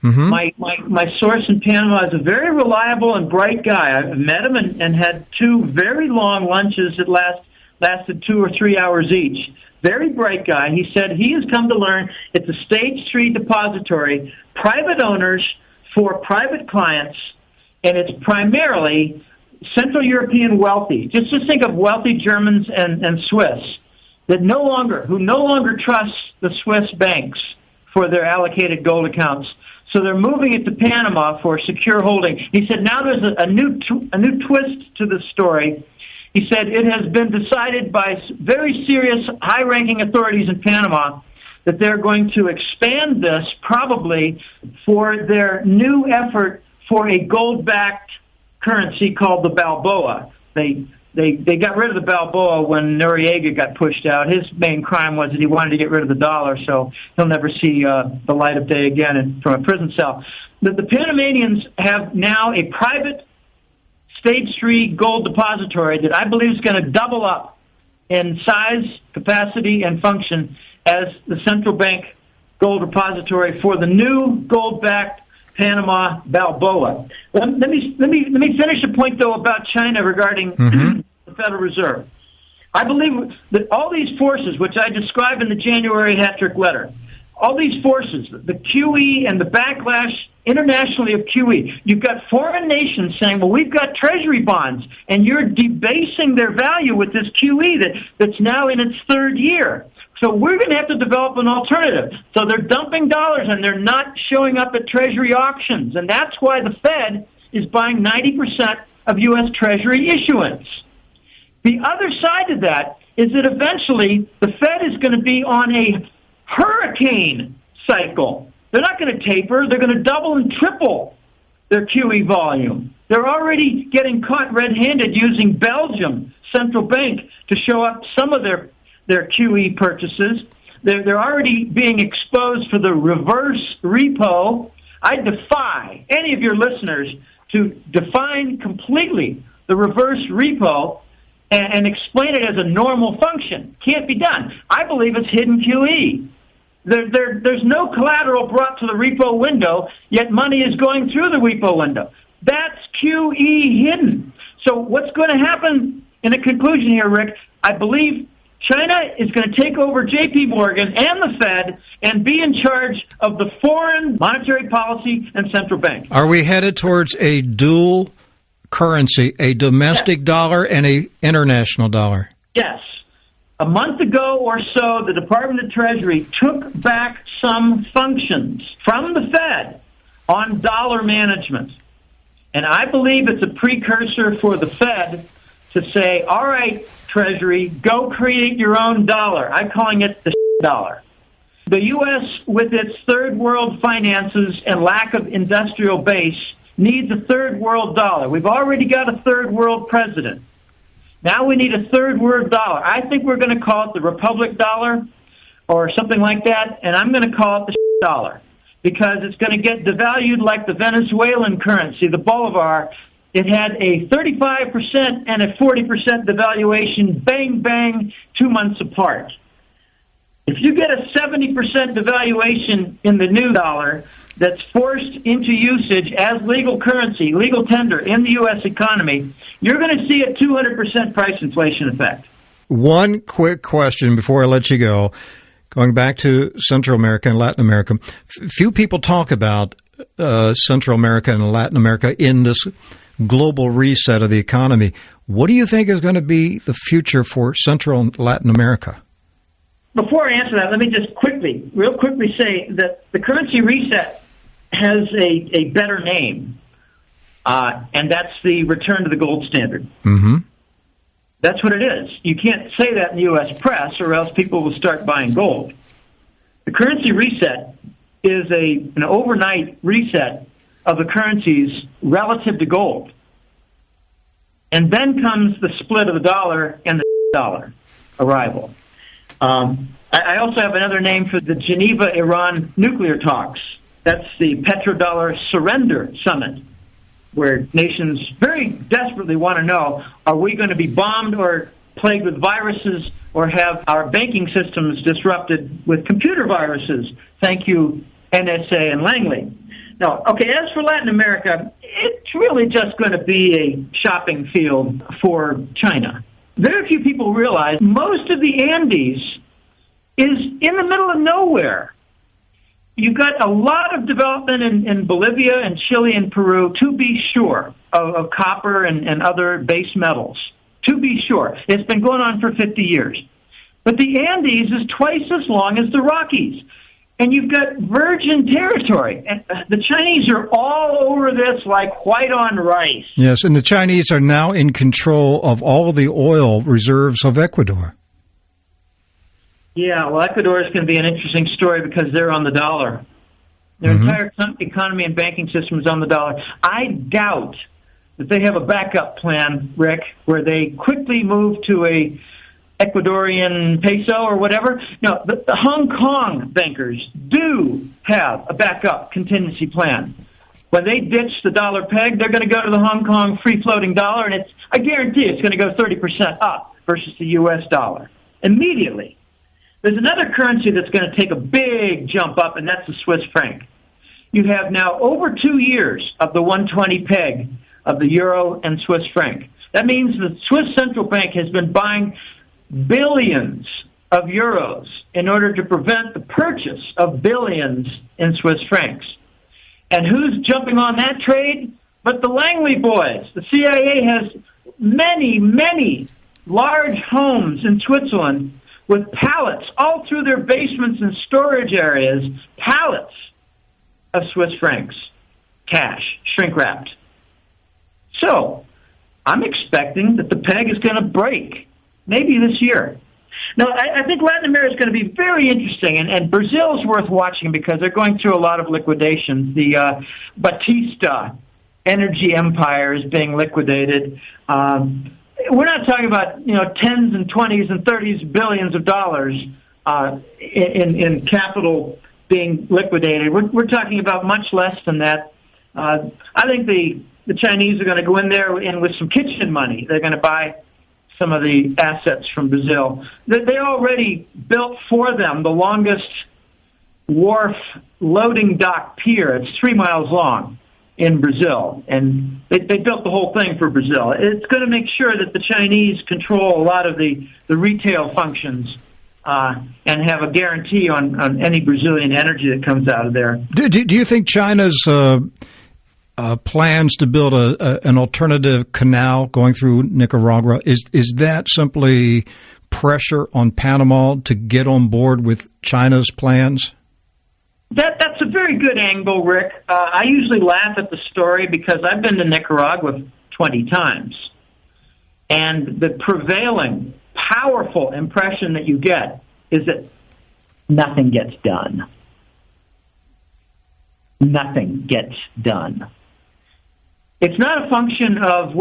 S3: Mm-hmm. My source in Panama is a very reliable and bright guy. I've met him and had two very long lunches that lasted 2 or 3 hours each. Very bright guy. He said he has come to learn it's a stage 3 depository, private owners for private clients, and it's primarily Central European wealthy. Just think of wealthy Germans and Swiss who no longer trust the Swiss banks for their allocated gold accounts. So they're moving it to Panama for secure holding. He said now there's a new twist to the story. He said it has been decided by very serious high-ranking authorities in Panama that they're going to expand this probably for their new effort for a gold-backed currency called the Balboa. They got rid of the Balboa when Noriega got pushed out. His main crime was that he wanted to get rid of the dollar, so he'll never see the light of day again from a prison cell. The Panamanians have now a private Stage 3 gold depository that I believe is going to double up in size, capacity, and function as the central bank gold repository for the new gold-backed Panama Balboa. Let me finish a point, though, about China regarding the Federal Reserve. I believe that all these forces, which I describe in the January hat trick letter, all these forces, the QE and the backlash internationally of QE. You've got foreign nations saying, well, we've got treasury bonds, and you're debasing their value with this QE that's now in its third year. So we're going to have to develop an alternative. So they're dumping dollars, and they're not showing up at treasury auctions. And that's why the Fed is buying 90% of U.S. Treasury issuance. The other side of that is that eventually the Fed is going to be on a hurricane cycle. They're not going to taper. They're going to double and triple their QE volume. They're already getting caught red-handed using Belgium central bank to show up some of their QE purchases. They're already being exposed for the reverse repo. I defy any of your listeners to define completely the reverse repo and explain it as a normal function. Can't be done. I believe it's hidden QE. There's no collateral brought to the repo window, yet money is going through the repo window. That's QE hidden. So what's going to happen in a conclusion here, Rick? I believe China is going to take over J.P. Morgan and the Fed and be in charge of the foreign monetary policy and central bank.
S2: Are we headed towards a dual currency, a domestic dollar and a international dollar?
S3: Yes. A month ago or so, the Department of Treasury took back some functions from the Fed on dollar management. And I believe it's a precursor for the Fed to say, all right, Treasury, go create your own dollar. I'm calling it the dollar. The U.S., with its third world finances and lack of industrial base, needs a third world dollar. We've already got a third world president. Now we need a third world dollar. I think we're going to call it the Republic dollar or something like that, and I'm going to call it the dollar because it's going to get devalued like the Venezuelan currency, the bolivar. It had a 35% and a 40% devaluation, bang, bang, 2 months apart. If you get a 70% devaluation in the new dollar that's forced into usage as legal currency, legal tender in the U.S. economy, you're going to see a 200% price inflation effect.
S2: One quick question before I let you go. Going back to Central America and Latin America, few people talk about Central America and Latin America in this global reset of the economy. What do you think is going to be the future for Central and Latin America?
S3: Before I answer that, let me just real quickly say that the currency reset has a better name, and that's the return to the gold standard.
S2: Mm-hmm.
S3: That's what it is. You can't say that in the U.S. press, or else people will start buying gold. The currency reset is an overnight reset of the currencies relative to gold. And then comes the split of the dollar and the dollar arrival. I also have another name for the Geneva-Iran nuclear talks. That's the petrodollar surrender summit, where nations very desperately want to know, are we going to be bombed or plagued with viruses or have our banking systems disrupted with computer viruses? Thank you, NSA and Langley. Now, okay, as for Latin America, it's really just going to be a shopping field for China. Very few people realize most of the Andes is in the middle of nowhere. You've got a lot of development in Bolivia and Chile and Peru, to be sure, of copper and other base metals. To be sure. It's been going on for 50 years. But the Andes is twice as long as the Rockies. And you've got virgin territory. And the Chinese are all over this like white on rice.
S2: Yes, and the Chinese are now in control of all the oil reserves of Ecuador.
S3: Yeah, well, Ecuador is going to be an interesting story because they're on the dollar. Their entire economy and banking system is on the dollar. I doubt that they have a backup plan, Rick, where they quickly move to a Ecuadorian peso or whatever. No, the Hong Kong bankers do have a backup contingency plan. When they ditch the dollar peg, they're going to go to the Hong Kong free-floating dollar, and I guarantee it's going to go 30% up versus the U.S. dollar immediately. There's another currency that's going to take a big jump up, and that's the Swiss franc. You have now over 2 years of the 120 peg of the euro and Swiss franc. That means the Swiss central bank has been buying billions of euros in order to prevent the purchase of billions in Swiss francs. And who's jumping on that trade? But the Langley boys. The CIA has many, many large homes in Switzerland with pallets all through their basements and storage areas, pallets of Swiss francs, cash, shrink-wrapped. So I'm expecting that the peg is going to break, maybe this year. Now, I think Latin America is going to be very interesting, and Brazil is worth watching because they're going through a lot of liquidations. The Batista energy empire is being liquidated. We're not talking about tens and 20s and 30s billions of dollars in capital being liquidated. We're talking about much less than that. I think the Chinese are going to go in there and with some kitchen money, they're going to buy some of the assets from Brazil. They already built for them the longest wharf loading dock pier. It's 3 miles long in Brazil, and they built the whole thing for Brazil. It's going to make sure that the Chinese control a lot of the retail functions and have a guarantee on any Brazilian energy that comes out of there.
S2: Do you think China's plans to build an alternative canal going through Nicaragua, is that simply pressure on Panama to get on board with China's plans?
S3: That's a very good angle, Rick. I usually laugh at the story because I've been to Nicaragua 20 times. And the prevailing, powerful impression that you get is that nothing gets done. Nothing gets done. It's not a function of,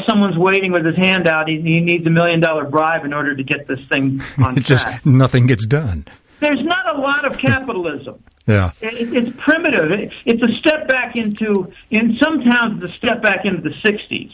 S3: someone's waiting with his hand out. He needs $1 million bribe in order to get this thing on track.
S2: Just nothing gets done.
S3: There's not a lot of capitalism.
S2: Yeah.
S3: It's primitive. It's a step back in some towns, it's a step back into the 60s.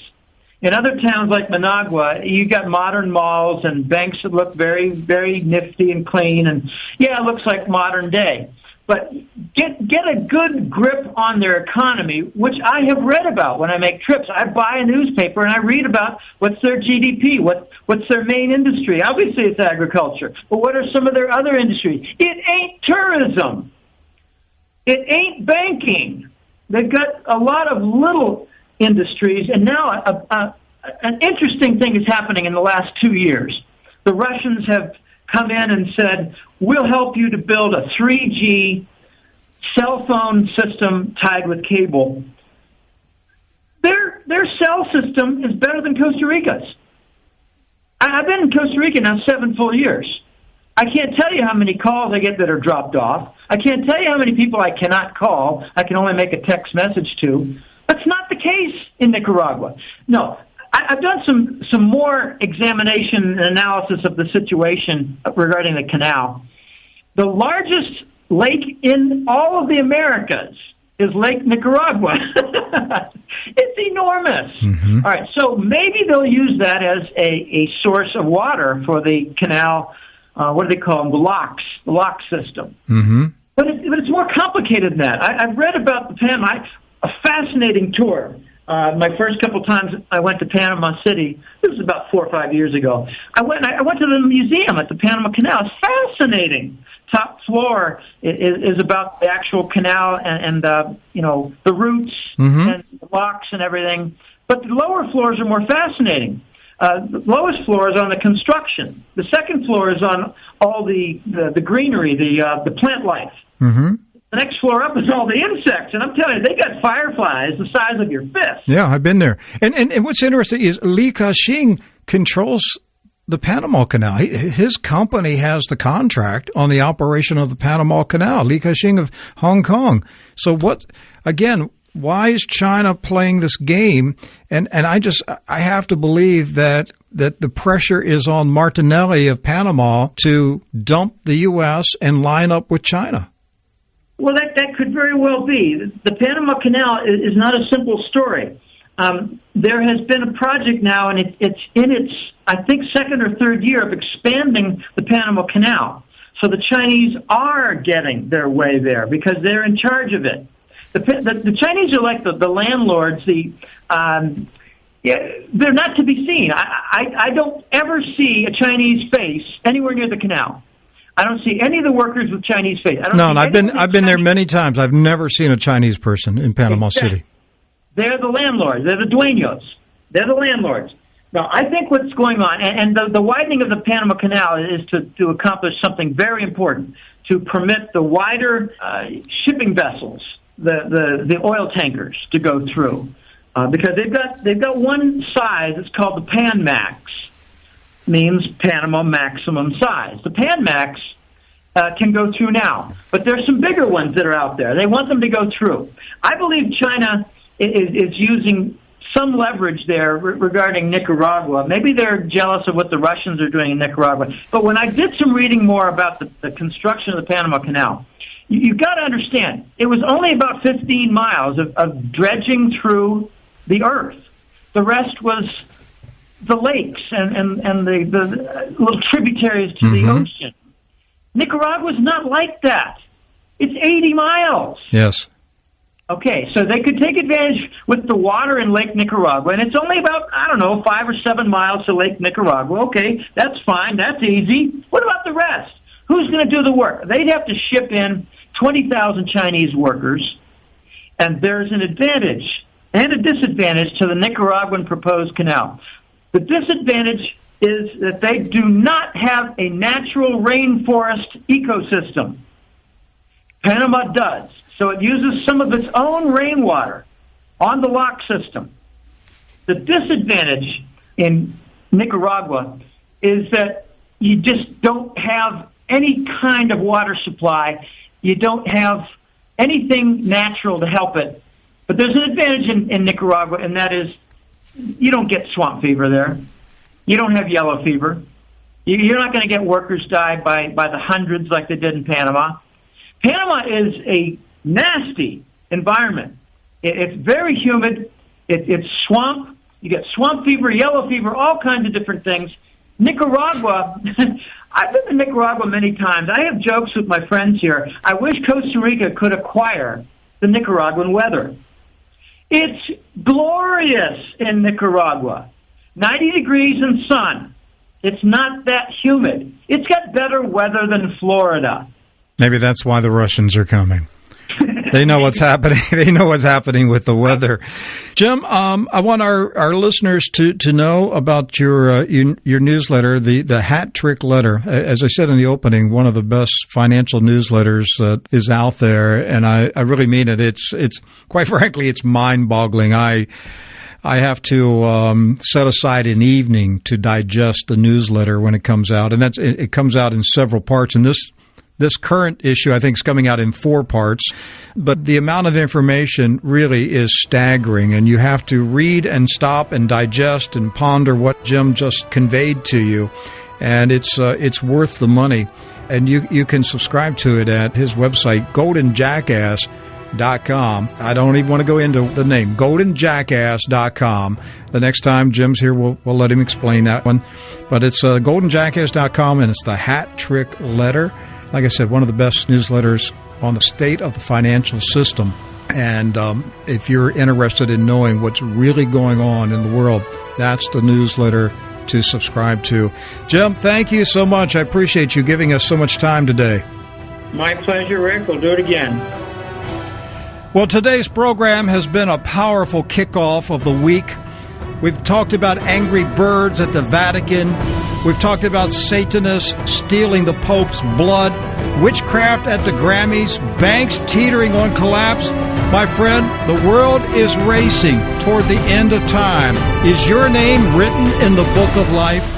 S3: In other towns like Managua, you got modern malls and banks that look very, very nifty and clean. And, it looks like modern day. But get a good grip on their economy, which I have read about when I make trips. I buy a newspaper and I read about what's their GDP, what's their main industry. Obviously, it's agriculture. But what are some of their other industries? It ain't tourism. It ain't banking. They've got a lot of little industries. And now an interesting thing is happening in the last 2 years. The Russians have come in and said, we'll help you to build a 3G cell phone system tied with cable. Their cell system is better than Costa Rica's. I've been in Costa Rica now 7 full years. I can't tell you how many calls I get that are dropped off. I can't tell you how many people I cannot call. I can only make a text message to. That's not the case in Nicaragua. No. I've done some more examination and analysis of the situation regarding the canal. The largest lake in all of the Americas is Lake Nicaragua. It's enormous. Mm-hmm. All right, so maybe they'll use that as a source of water for the canal. What do they call them? The lock system. Mm-hmm. But it's more complicated than that. I've read about the Panama, a fascinating tour. My first couple times I went to Panama City, this was about 4 or 5 years ago. I went to the museum at the Panama Canal. It's fascinating. Top floor is about the actual canal and the routes and the locks and everything. But the lower floors are more fascinating. The lowest floor is on the construction. The second floor is on all the greenery, the plant life. Mm-hmm. The next floor up is all the insects, and I'm telling you, they got fireflies the size of your fist.
S2: Yeah, I've been there. And what's interesting is Li Ka-shing controls the Panama Canal. His company has the contract on the operation of the Panama Canal, Li Ka-shing of Hong Kong. So why is China playing this game? And I have to believe that the pressure is on Martinelli of Panama to dump the U.S. and line up with China.
S3: Well, that could very well be. The Panama Canal is not a simple story. There has been a project now, and it's in its, I think, second or third year of expanding the Panama Canal. So the Chinese are getting their way there because they're in charge of it. The Chinese are like the landlords. they're not to be seen. I don't ever see a Chinese face anywhere near the canal. I don't see any of the workers with Chinese face.
S2: No, and I've been there many times. I've never seen a Chinese person in Panama City.
S3: They're the landlords. They're the dueños. They're the landlords. Now, I think what's going on, and the widening of the Panama Canal is to accomplish something very important, to permit the wider shipping vessels, the oil tankers, to go through, because they've got one size. It's called the Panmax, means Panama maximum size. The Panmax can go through now, but there's some bigger ones that are out there. They want them to go through. I believe China is using some leverage there regarding Nicaragua. Maybe they're jealous of what the Russians are doing in Nicaragua. But when I did some reading more about the construction of the Panama Canal, you've got to understand, it was only about 15 miles of dredging through the earth. The rest was the lakes and the little tributaries to the ocean. Nicaragua's not like that. It's 80 miles.
S2: Yes.
S3: Okay, so they could take advantage with the water in Lake Nicaragua, and it's only about, 5 or 7 miles to Lake Nicaragua. Okay, that's fine. That's easy. What about the rest? Who's going to do the work? They'd have to ship in 20,000 Chinese workers, and there's an advantage and a disadvantage to the Nicaraguan proposed canal. The disadvantage is that they do not have a natural rainforest ecosystem. Panama does. So it uses some of its own rainwater on the lock system. The disadvantage in Nicaragua is that you just don't have any kind of water supply. You don't have anything natural to help it. But there's an advantage in Nicaragua, and that is you don't get swamp fever there. You don't have yellow fever. You're not going to get workers die by the hundreds like they did in Panama. Panama is a nasty environment. It's very humid. It's swamp. You get swamp fever, yellow fever, all kinds of different things. Nicaragua, I've been to Nicaragua many times. I have jokes with my friends here. I wish Costa Rica could acquire the Nicaraguan weather. It's glorious in Nicaragua. 90 degrees and sun. It's not that humid. It's got better weather than Florida.
S2: Maybe that's why the Russians are coming. They know what's happening. They know what's happening with the weather. Jim, I want our listeners to know about your newsletter, the Hat Trick Letter. As I said in the opening, one of the best financial newsletters is out there, and I really mean it. It's quite frankly, it's mind-boggling. I have to set aside an evening to digest the newsletter when it comes out, and it comes out in several parts. And this current issue, I think, is coming out in 4 parts, but the amount of information really is staggering, and you have to read and stop and digest and ponder what Jim just conveyed to you, and it's worth the money. And you can subscribe to it at his website, goldenjackass.com. I don't even want to go into the name, goldenjackass.com. The next time Jim's here, we'll let him explain that one. But it's goldenjackass.com, and it's the Hat Trick Letter. Like I said, one of the best newsletters on the state of the financial system. And if you're interested in knowing what's really going on in the world, that's the newsletter to subscribe to. Jim, thank you so much. I appreciate you giving us so much time today.
S3: My pleasure, Rick. We'll do it again.
S2: Well, today's program has been a powerful kickoff of the week. We've talked about angry birds at the Vatican. We've talked about Satanists stealing the Pope's blood, witchcraft at the Grammys, banks teetering on collapse. My friend, the world is racing toward the end of time. Is your name written in the book of life?